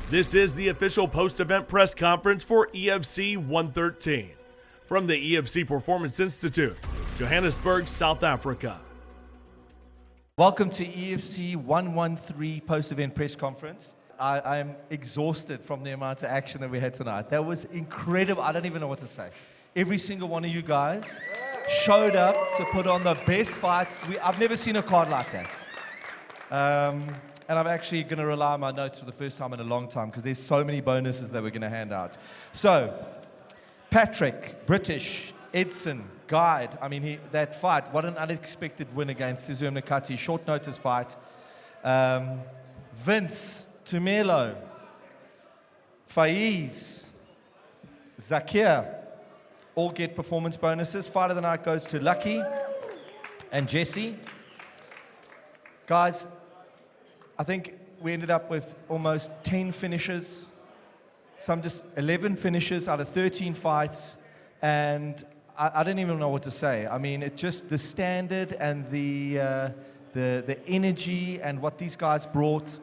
This is the official post-event press conference for EFC 113. From the EFC Performance Institute, Johannesburg, South Africa. Welcome to EFC 113 post-event press conference. I'm exhausted from the amount of action that we had tonight. That was incredible. I don't even know what to say. Every single one of you guys showed up to put on the best fights. I've never seen a card like that. And I'm actually going to rely on my notes for the first time in a long time because there's so many bonuses that we're going to hand out. So, Patrick, British, Edson, Guide. I mean, that fight, what an unexpected win against Sizwe Mnakati. Short notice fight. Vince, Tumelo, Faiz, Zakir, all get performance bonuses. Fight of the night goes to Lucky and Jesse. Guys, I think we ended up with almost 10 finishes, some just 11 finishes out of 13 fights, and I don't even know what to say. I mean, it just, the standard and the energy and what these guys brought,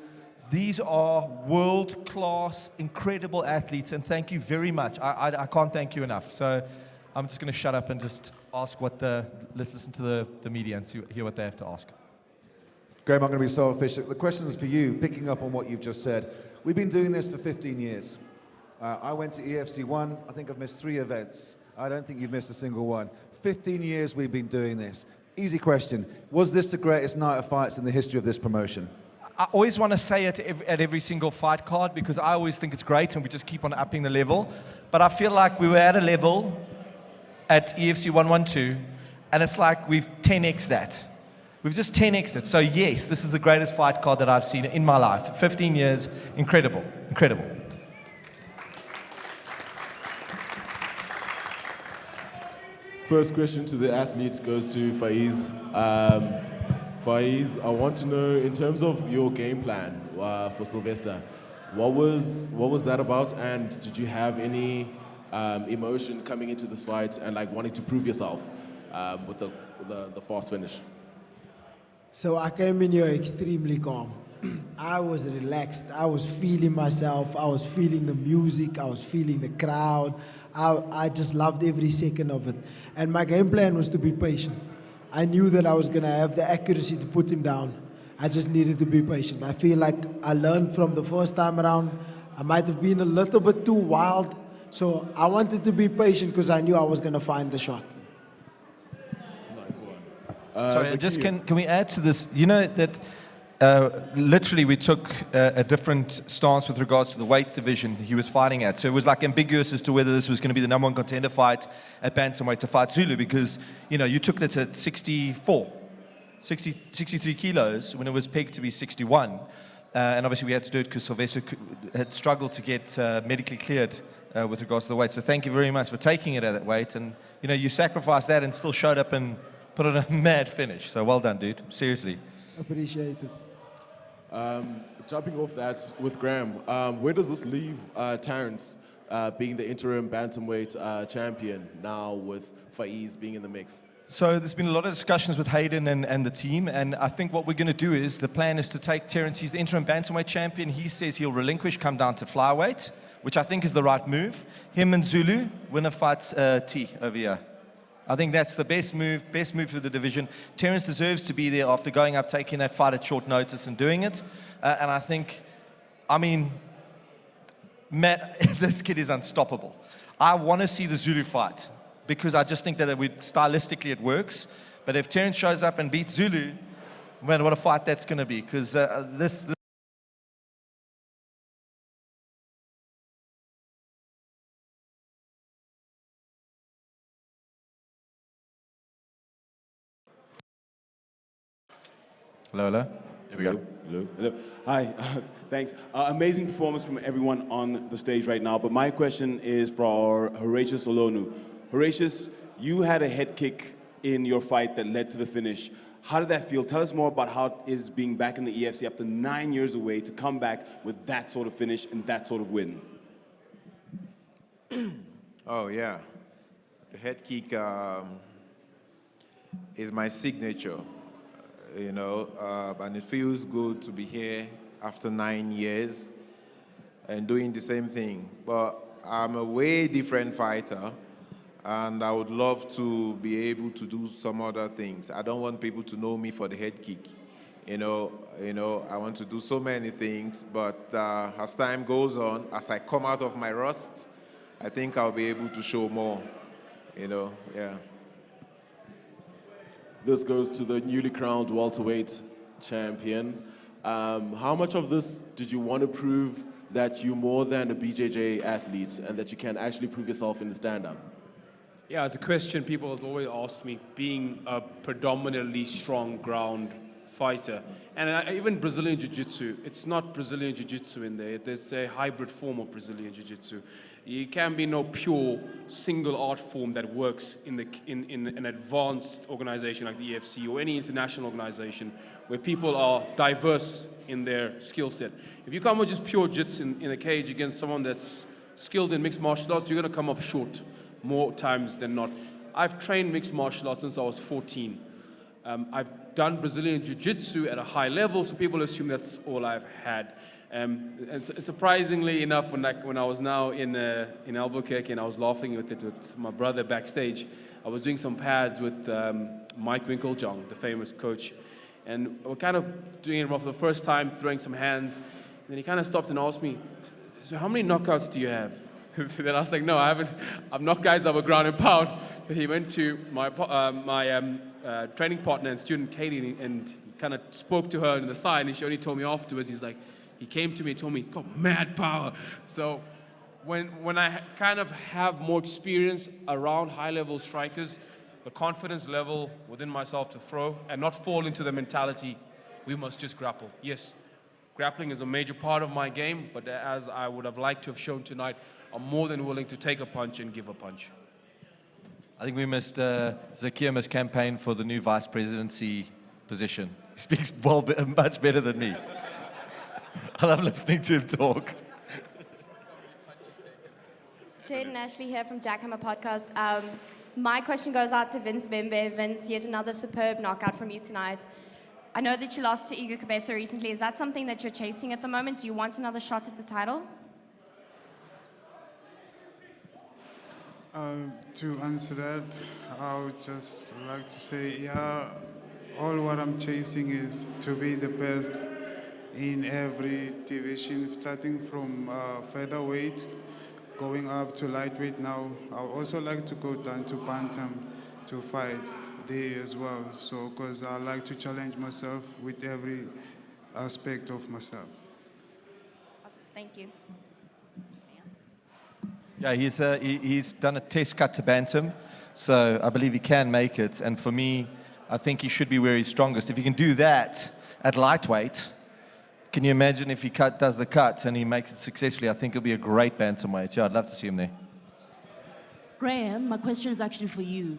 these are world-class, incredible athletes, and thank you very much. I can't thank you enough. So I'm just going to shut up and just ask let's listen to the media and hear what they have to ask. Graham, I'm going to be so efficient. The question is for you, picking up on what you've just said. We've been doing this for 15 years. I went to EFC 1. I think I've missed 3 events. I don't think you've missed a single one. 15 years we've been doing this. Easy question. Was this the greatest night of fights in the history of this promotion? I always want to say it at every single fight card because I always think it's great and we just keep on upping the level. But I feel like we were at a level at EFC 112 and it's like we've 10x'd that. We've just 10x'd it. So yes, this is the greatest fight card that I've seen in my life. 15 years, incredible, incredible. First question to the athletes goes to Faiz. Faiz, I want to know, in terms of your game plan for Sylvester, what was that about, and did you have any emotion coming into this fight and like wanting to prove yourself with the fast finish? So I came in here extremely calm. I was relaxed. I was feeling myself. I was feeling the music. I was feeling the crowd. I just loved every second of it. And my game plan was to be patient. I knew that I was going to have the accuracy to put him down. I just needed to be patient. I feel like I learned from the first time around. I might have been a little bit too wild. So I wanted to be patient because I knew I was going to find the shot. Nice one. Sorry, and just can we add to this? You know that literally we took a different stance with regards to the weight division he was fighting at. So it was like ambiguous as to whether this was going to be the number 1 contender fight at bantamweight to fight Zulu because, you know, you took that at 63 kilos when it was pegged to be 61. And obviously we had to do it because Sylvester had struggled to get medically cleared with regards to the weight. So thank you very much for taking it at that weight. And, you know, you sacrificed that and still showed up and put on a mad finish. So well done, dude. Seriously. Appreciate it. Jumping off that with Graham, where does this leave Terrence being the interim bantamweight champion now with Faiz being in the mix? So there's been a lot of discussions with Hayden and the team, and I think what we're going to do is the plan is to take Terrence. He's the interim bantamweight champion. He says he'll relinquish, come down to flyweight, which I think is the right move. Him and Zulu, winner fights T over here. I think that's the best move for the division. Terrence deserves to be there after going up, taking that fight at short notice and doing it. And I think, I mean, Matt, this kid is unstoppable. I want to see the Zulu fight because I just think that stylistically it works. But if Terrence shows up and beats Zulu, man, what a fight that's going to be. Because this Hello, hello. There we go. Hello. Hello. Hi. Thanks. Amazing performance from everyone on the stage right now. But my question is for Horatius Olonu. Horatius, you had a head kick in your fight that led to the finish. How did that feel? Tell us more about how it is being back in the EFC after 9 years away to come back with that sort of finish and that sort of win. Oh, yeah. The head kick is my signature. And it feels good to be here after 9 years. and doing the same thing. But I'm a way different fighter, and I would love to be able to do some other things. I don't want people to know me for the head kick. I want to do so many things, but as time goes on, as I come out of my rust, I think I'll be able to show more, yeah. This goes to the newly crowned welterweight champion. How much of this did you want to prove that you're more than a BJJ athlete and that you can actually prove yourself in the stand-up? Yeah, it's a question people have always asked me, being a predominantly strong ground fighter. And even Brazilian Jiu-Jitsu, it's not Brazilian Jiu-Jitsu in there. There's a hybrid form of Brazilian Jiu-Jitsu. You can be no pure single art form that works in an advanced organization like the EFC or any international organization where people are diverse in their skill set. If you come with just pure jits in a cage against someone that's skilled in mixed martial arts, you're going to come up short more times than not. I've trained mixed martial arts since I was 14. I've done Brazilian Jiu-Jitsu at a high level, so people assume that's all I've had. And surprisingly enough, when I was now in Albuquerque and I was laughing with my brother backstage, I was doing some pads with Mike Winkeljong, the famous coach. And we're kind of doing it for the first time, throwing some hands. And then he kind of stopped and asked me, so how many knockouts do you have? Then I was like, no, I haven't. I've knocked guys over ground and pound. But he went to my training partner and student, Katie, and kind of spoke to her on the side. And she only told me afterwards, he came to me and told me, it's called mad power. So when I kind of have more experience around high-level strikers, the confidence level within myself to throw and not fall into the mentality, we must just grapple. Yes, grappling is a major part of my game, but as I would have liked to have shown tonight, I'm more than willing to take a punch and give a punch. I think we missed Zakia's campaign for the new vice presidency position. He speaks much better than me. I love listening to him talk. Jaden Ashley here from Jackhammer Podcast. My question goes out to Vince Bembe. Vince, yet another superb knockout from you tonight. I know that you lost to Iga Cabeza recently. Is that something that you're chasing at the moment? Do you want another shot at the title? To answer that, I would just like to say, yeah, all what I'm chasing is to be the best in every division, starting from featherweight, going up to lightweight now. I would also like to go down to bantam to fight there as well. So, because I like to challenge myself with every aspect of myself. Awesome, thank you. Yeah, he's done a test cut to bantam, so I believe he can make it. And for me, I think he should be where he's strongest. If he can do that at lightweight, can you imagine if he does the cut and he makes it successfully? I think it'll be a great bantamweight. Yeah, I'd love to see him there. Graham, my question is actually for you.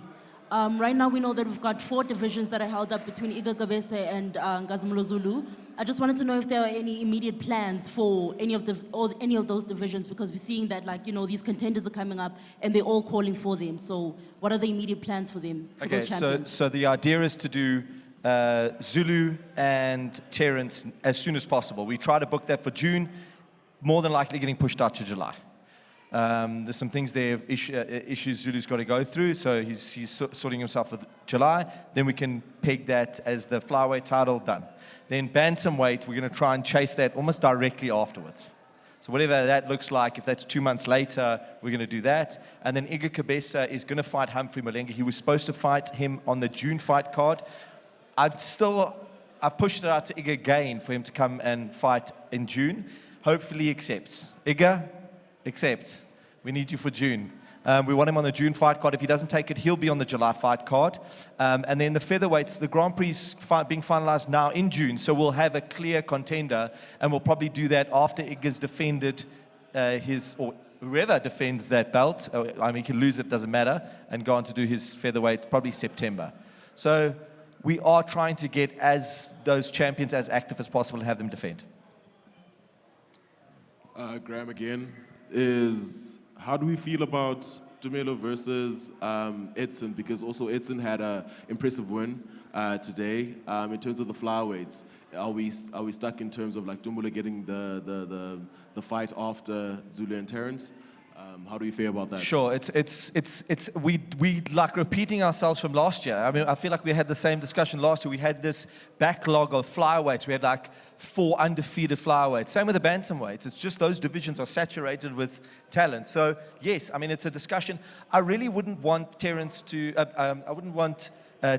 Right now we know that we've got 4 divisions that are held up between Iga Cabeza and Ngazumulo Zulu. I just wanted to know if there are any immediate plans for any of those divisions, because we're seeing that, these contenders are coming up and they're all calling for them. So what are the immediate plans for them, for those champions? So the idea is to do Zulu and Terence as soon as possible. We try to book that for June, more than likely getting pushed out to July. There's some things there, issues Zulu's got to go through, so he's sorting himself for July. Then we can peg that as the flyweight title done. Then bantamweight, we're going to try and chase that almost directly afterwards. So whatever that looks like, if that's 2 months later, we're going to do that. And then Iga Cabeza is going to fight Humphrey Molenga. He was supposed to fight him on the June fight card. I've pushed it out to Iga again for him to come and fight in June. Hopefully he accepts. Iga, accept. We need you for June. We want him on the June fight card. If he doesn't take it, he'll be on the July fight card. And then the featherweights, the Grand Prix is being finalized now in June, so we'll have a clear contender, and we'll probably do that after Iga's defended or whoever defends that belt. I mean, he can lose it, doesn't matter, and go on to do his featherweight probably September. So we are trying to get those champions as active as possible and have them defend. Graham again, how do we feel about Tumelo versus Edson, because also Edson had an impressive win today. In terms of the flyweights, are we stuck in terms of like Tumelo getting the fight after Zulu and Terrence? How do you feel about that? Sure, we like repeating ourselves from last year. I mean, I feel like we had the same discussion last year. We had this backlog of flyweights. We had like 4 undefeated flyweights. Same with the bantamweights. It's just those divisions are saturated with talent. So yes, I mean, it's a discussion. I really wouldn't want Terrence to. I wouldn't want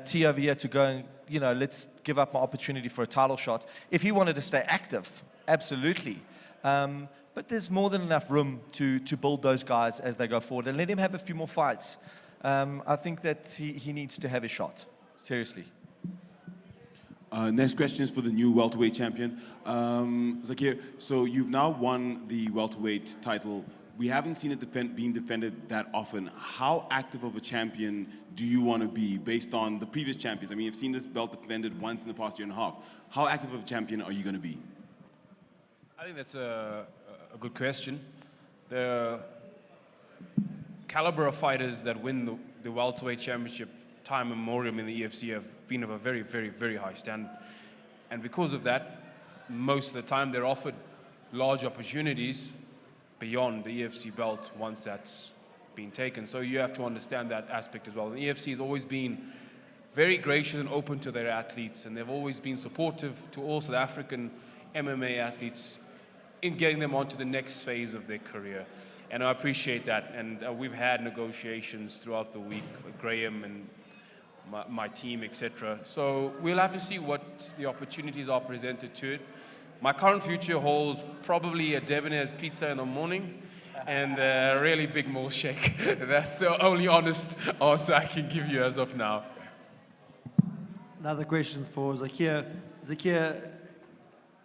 T over here to go and, you know, let's give up my opportunity for a title shot. If he wanted to stay active, absolutely. But there's more than enough room to build those guys as they go forward and let him have a few more fights. I think that he needs to have a shot, seriously. Next question is for the new welterweight champion. Zakir, so you've now won the welterweight title. We haven't seen it being defended that often. How active of a champion do you want to be based on the previous champions? I mean, you've seen this belt defended once in the past year and a half. How active of a champion are you going to be? I think that's a good question. The caliber of fighters that win the welterweight championship time immemorial in the EFC have been of a very, very, very high standard. And because of that, most of the time they're offered large opportunities beyond the EFC belt once that's been taken. So you have to understand that aspect as well. The EFC has always been very gracious and open to their athletes, and they've always been supportive to all South African MMA athletes in getting them onto the next phase of their career. And I appreciate that. And we've had negotiations throughout the week with Graham and my team, etc. So we'll have to see what the opportunities are presented to it. My current future holds probably a Debonair's pizza in the morning and a really big milkshake. That's the only honest answer I can give you as of now. Another question for Zakir. Zakir,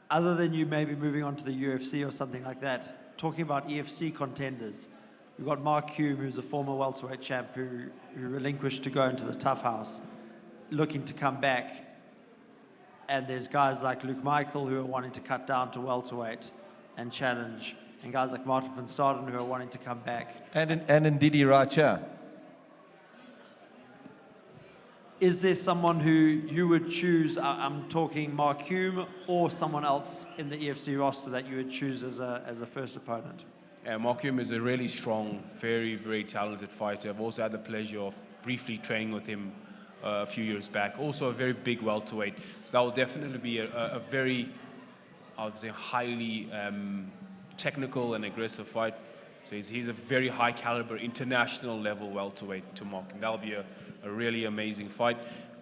other than you maybe moving on to the UFC or something like that, talking about EFC contenders, we've got Mark Hume, who's a former welterweight champ who relinquished to go into the tough house, looking to come back. And there's guys like Luke Michael who are wanting to cut down to welterweight and challenge, and guys like Martin van Staden who are wanting to come back. And Ndidi right here. Is there someone who you would choose, I'm talking Mark Hume, or someone else in the EFC roster that you would choose as a first opponent? Yeah, Mark Hume is a really strong, very, very talented fighter. I've also had the pleasure of briefly training with him a few years back. Also a very big welterweight. So that will definitely be a very, I would say, highly technical and aggressive fight. So he's a very high caliber, international level welterweight to mark. And that'll be a really amazing fight.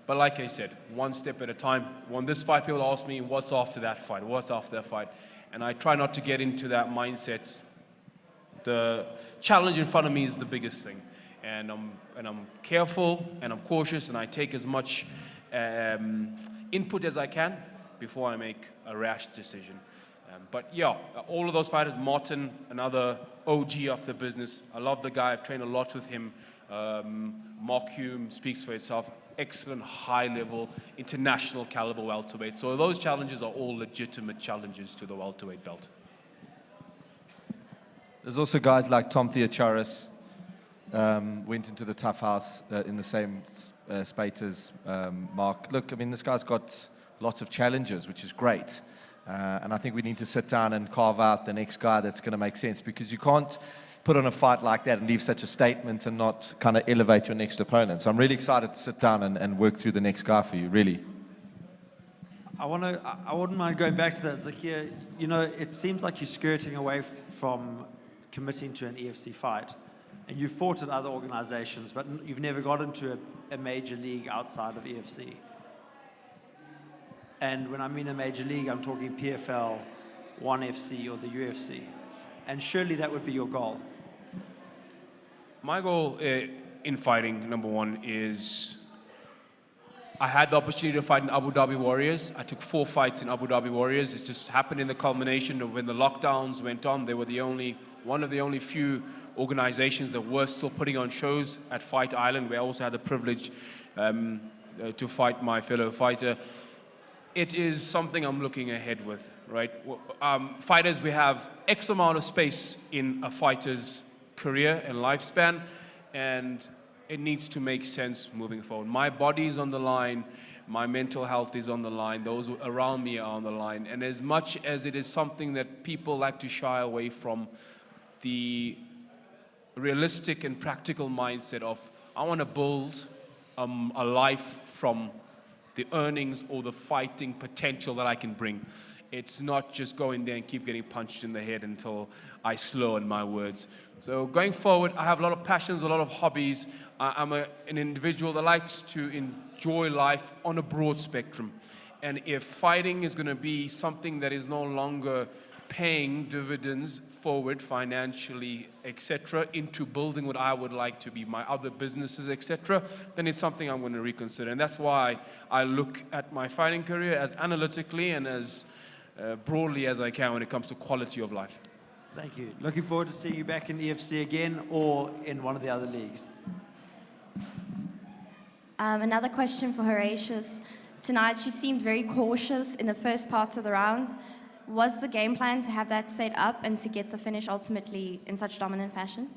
But like I said, one step at a time. When this fight, people ask me, what's after that fight? What's after that fight? And I try not to get into that mindset. The challenge in front of me is the biggest thing. And I'm careful and I'm cautious and I take as much input as I can before I make a rash decision. But yeah, all of those fighters, Martin, another OG of the business. I love the guy, I've trained a lot with him. Mark Hume speaks for itself. Excellent, high-level, international caliber welterweight. So those challenges are all legitimate challenges to the welterweight belt. There's also guys like Tom Theocharis, went into the tough house in the same spate as Mark. Look, I mean, this guy's got lots of challenges, which is great. And I think we need to sit down and carve out the next guy that's going to make sense, because you can't put on a fight like that and leave such a statement and not kind of elevate your next opponent. So I'm really excited to sit down and work through the next guy for you, really. I wouldn't mind going back to that, Zakir. You know, it seems like you're skirting away from committing to an EFC fight. And you've fought at other organizations, but you've never got into a major league outside of EFC. And when I mean a major league, I'm talking PFL, 1FC, or the UFC. And surely that would be your goal. My goal in fighting, number one, is I had the opportunity to fight in Abu Dhabi Warriors. I took 4 fights in Abu Dhabi Warriors. It just happened in the culmination of when the lockdowns went on. They were one of the only few organizations that were still putting on shows at Fight Island, where I also had the privilege to fight my fellow fighter. It is something I'm looking ahead with, right? Fighters, we have X amount of space in a fighter's career and lifespan, and it needs to make sense moving forward. My body is on the line, my mental health is on the line, those around me are on the line, and as much as it is something that people like to shy away from, the realistic and practical mindset of, I want to build a life from the earnings or the fighting potential that I can bring. It's not just go in there and keep getting punched in the head until I slow in my words. So going forward, I have a lot of passions, a lot of hobbies. I'm an individual that likes to enjoy life on a broad spectrum. And if fighting is going to be something that is no longer paying dividends forward financially, etc., into building what I would like to be my other businesses, etc., then it's something I'm going to reconsider. And that's why I look at my fighting career as analytically and as broadly as I can when it comes to quality of life. Thank you. Looking forward to seeing you back in EFC again or in one of the other leagues. Another question for Horatius. Tonight, she seemed very cautious in the first parts of the rounds. Was the game plan to have that set up and to get the finish ultimately in such dominant fashion?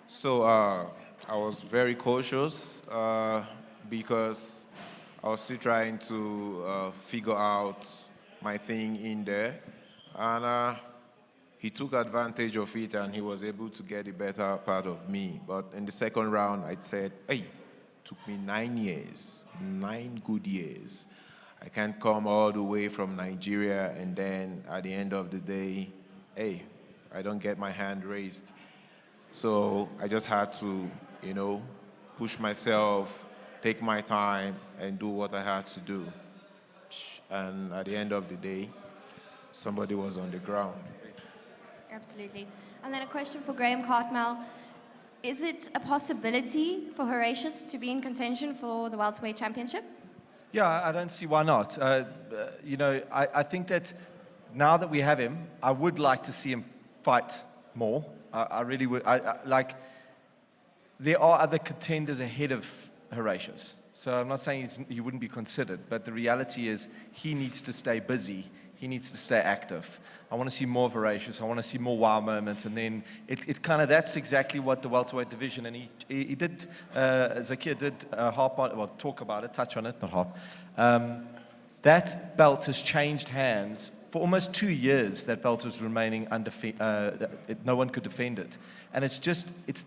So I was very cautious because I was still trying to figure out my thing in there. And he took advantage of it and he was able to get the better part of me. But in the second round, I said, hey, it took me 9 years, 9 good years. I can't come all the way from Nigeria and then at the end of the day, hey, I don't get my hand raised. So I just had to, push myself, take my time, and do what I had to do. And at the end of the day, somebody was on the ground. Absolutely. And then a question for Graham Cartmel. Is it a possibility for Horatius to be in contention for the Welterweight Championship? Yeah, I don't see why not. I think that now that we have him, I would like to see him fight more. I really would. There are other contenders ahead of Horatius. So I'm not saying he wouldn't be considered, but the reality is he needs to stay busy. He needs to stay active. I want to see more Horatius. I want to see more wow moments. And then it kind of, that's exactly what the welterweight division, and he did, Zakir did harp on, well, talk about it, touch on it, not harp. That belt has changed hands. For almost 2 years, that belt was remaining undefeated. No one could defend it. And it's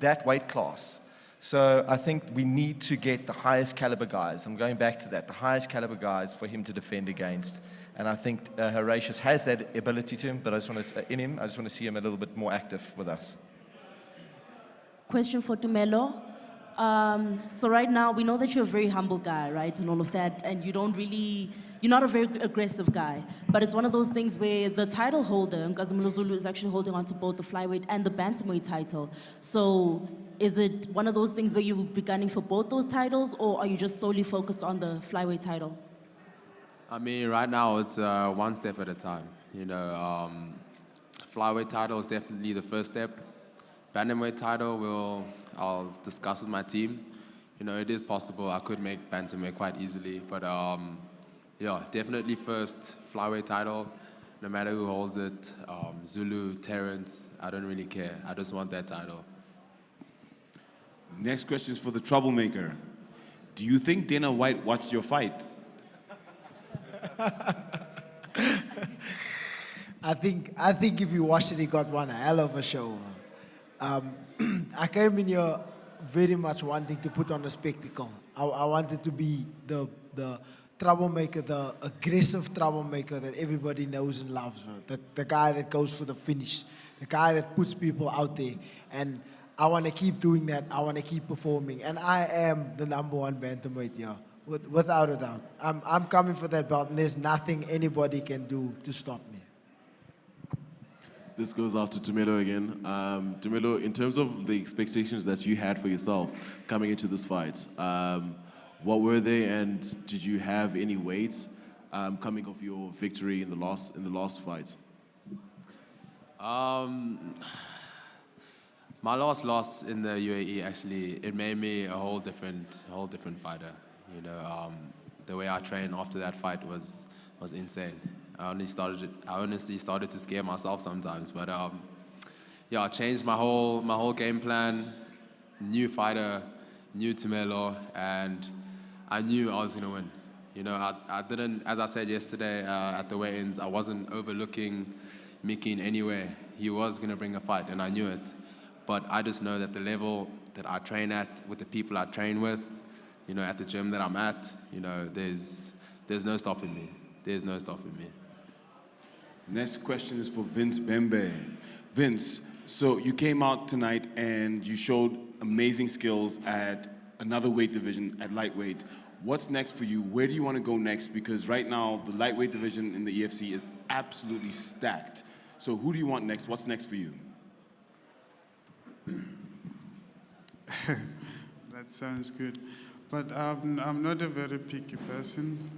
that weight class. So I think we need to get the highest caliber guys. I'm going back to that, the highest caliber guys for him to defend against. And I think Horatius has that ability to him, but I just want to see him a little bit more active with us. Question for Tumelo. So right now, we know that you're a very humble guy, right, and all of that, and you're not a very aggressive guy. But it's one of those things where the title holder, Nkazumulo Zulu, is actually holding on to both the flyweight and the bantamweight title. So is it one of those things where you'll be gunning for both those titles, or are you just solely focused on the flyweight title? I mean, right now it's one step at a time. Flyweight title is definitely the first step. Bantamweight title, I'll discuss with my team. It is possible I could make bantamweight quite easily, but definitely first flyweight title, no matter who holds it, Zulu, Terrence, I don't really care. I just want that title. Next question is for the troublemaker. Do you think Dana White watched your fight? I think if you watched it, he got one hell of a show. I came in here very much wanting to put on a spectacle. I wanted to be the troublemaker, the aggressive troublemaker that everybody knows and loves. The guy that goes for the finish, the guy that puts people out there. And I want to keep doing that. I want to keep performing. And I am the #1 bantamweight here, without a doubt. I'm coming for that belt, and there's nothing anybody can do to stop me. This goes out to Tumelo again. Tumelo, in terms of the expectations that you had for yourself coming into this fight, what were they, and did you have any weight coming off your victory in the last fight? My last loss in the UAE actually, it made me a whole different fighter. The way I trained after that fight was insane. I honestly started to scare myself sometimes, but yeah, I changed my whole game plan. New fighter, new Tumelo, and I knew I was going to win. You know, I didn't, as I said yesterday at the weigh-ins, I wasn't overlooking Mickey in any way. He was going to bring a fight, and I knew it. But I just know that the level that I train at, with the people I train with, you know, at the gym that I'm at, you know, there's no stopping me. There's no stopping me. Next question is for Vince Bembe. Vince, so you came out tonight and you showed amazing skills at another weight division, at lightweight. What's next for you? Where do you want to go next? Because right now, the lightweight division in the EFC is absolutely stacked. So who do you want next? What's next for you? That sounds good. But I'm not a very picky person.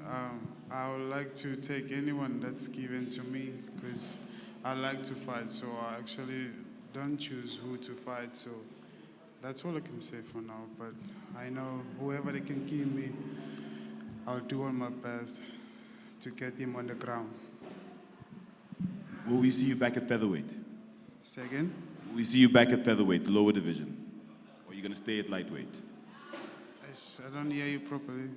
I would like to take anyone that's given to me because I like to fight, so I actually don't choose who to fight. So that's all I can say for now. But I know whoever they can give me, I'll do all my best to get him on the ground. Will we see you back at featherweight? Say again? Will we see you back at featherweight, the lower division? Or are you going to stay at lightweight? I don't hear you properly.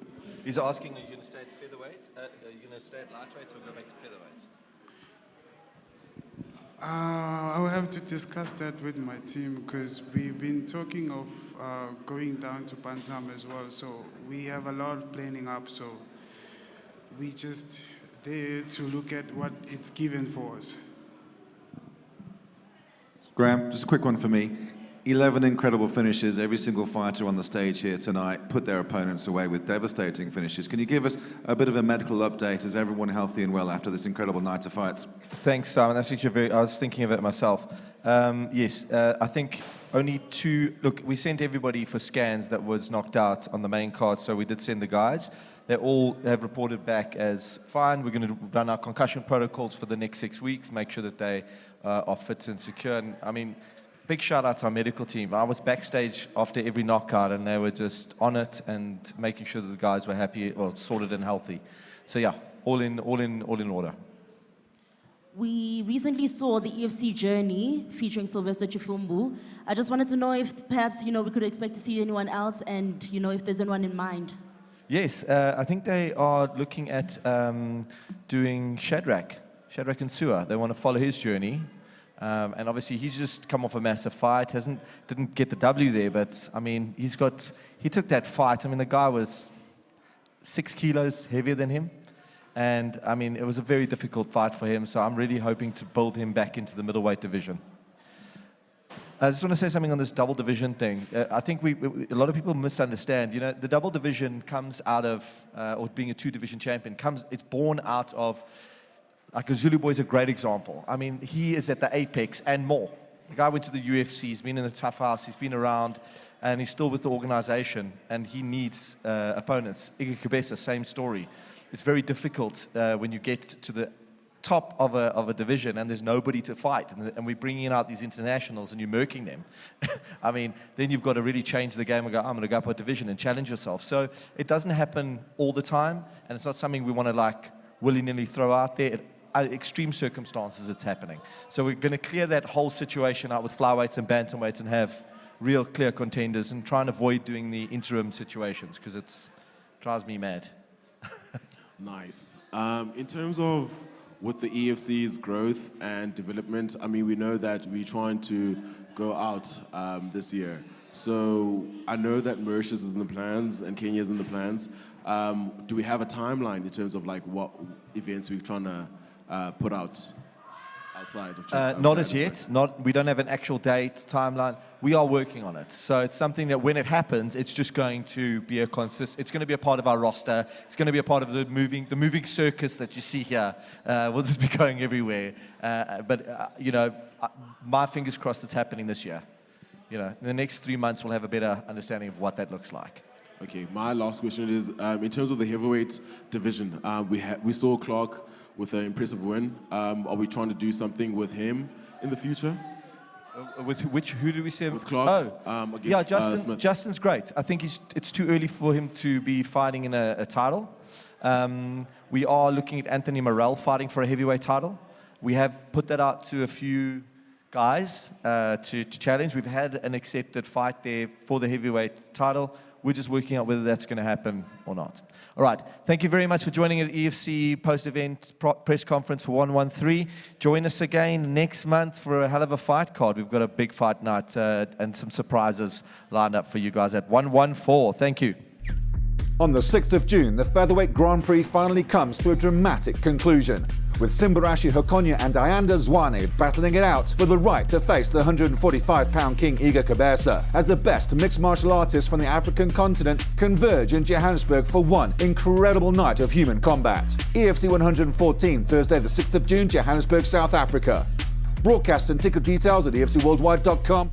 He's asking, are you going to stay at featherweight? Are you going to stay at lightweight or go back to featherweight? I will have to discuss that with my team because we've been talking of going down to Bantam as well. So we have a lot of planning up. So we just there to look at what it's given for us. Graham, just a quick one for me. 11 incredible finishes. Every single fighter on the stage here tonight put their opponents away with devastating finishes. Can you give us a bit of a medical update? Is everyone healthy and well after this incredible night of fights? Thanks, Simon. That's actually I was thinking of it myself. Yes, I think only two. Look, we sent everybody for scans that was knocked out on the main card, so we did send the guys. They all have reported back as fine. We're going to run our concussion protocols for the next 6 weeks, make sure that they are fit and secure. And I mean, big shout out to our medical team. I was backstage after every knockout and they were just on it and making sure that the guys were happy or sorted and healthy. So yeah, all in order. We recently saw the EFC Journey featuring Sylvester Chifumbu. I just wanted to know if perhaps, you know, we could expect to see anyone else and, you know, if there's anyone in mind. Yes, I think they are looking at doing Shadrach and Sua. They want to follow his journey. And obviously he's just come off a massive fight, didn't get the W there, but I mean, he took that fight. I mean, the guy was 6 kilos heavier than him. And I mean, it was a very difficult fight for him. So I'm really hoping to build him back into the middleweight division. I just want to say something on this double division thing. I think a lot of people misunderstand. You know, the double division comes out of, or being a 2-division champion, it's born out of, like a Zulu Boy is a great example. I mean, he is at the apex and more. The guy went to the UFC, he's been in the tough house, he's been around, and he's still with the organization, and he needs opponents. Iga Kabesa, same story. It's very difficult when you get to the top of a division and there's nobody to fight, and we're bringing out these internationals and you're murking them. I mean, then you've got to really change the game and go, I'm going to go up a division and challenge yourself. So it doesn't happen all the time, and it's not something we want to like willy-nilly throw out there. Extreme circumstances it's happening. So we're going to clear that whole situation out with flyweights and bantamweights and have real clear contenders and try and avoid doing the interim situations because it drives me mad. Nice. In terms of with the EFC's growth and development, I mean, we know that we're trying to go out this year. So I know that Mauritius is in the plans and Kenya is in the plans. Do we have a timeline in terms of like what events we're trying to put out outside of not as yet. We don't have an actual date, timeline. We are working on it. So it's something that when it happens, it's just going to be it's going to be a part of our roster. It's going to be a part of the moving circus that you see here. We'll just be going everywhere. But you know, my fingers crossed it's happening this year. You know, in the next 3 months, we'll have a better understanding of what that looks like. Okay, my last question is, in terms of the heavyweight division, we saw Clark with an impressive win. Are we trying to do something with him in the future? With who did we say? With Clark. Yeah, Smith. Justin's great. I think it's too early for him to be fighting in a title. We are looking at Anthony Morrell fighting for a heavyweight title. We have put that out to a few guys to challenge. We've had an accepted fight there for the heavyweight title. We're just working out whether that's going to happen or not. All right. Thank you very much for joining at EFC post-event press conference for 113. Join us again next month for a hell of a fight card. We've got a big fight night and some surprises lined up for you guys at 114. Thank you. On the 6th of June, the Featherweight Grand Prix finally comes to a dramatic conclusion, with Simbarashi Hokonya and Ayanda Zwane battling it out for the right to face the 145-pound king Iga Cabeza, as the best mixed martial artists from the African continent converge in Johannesburg for one incredible night of human combat. EFC 114, Thursday the 6th of June, Johannesburg, South Africa. Broadcast and ticket details at efcworldwide.com.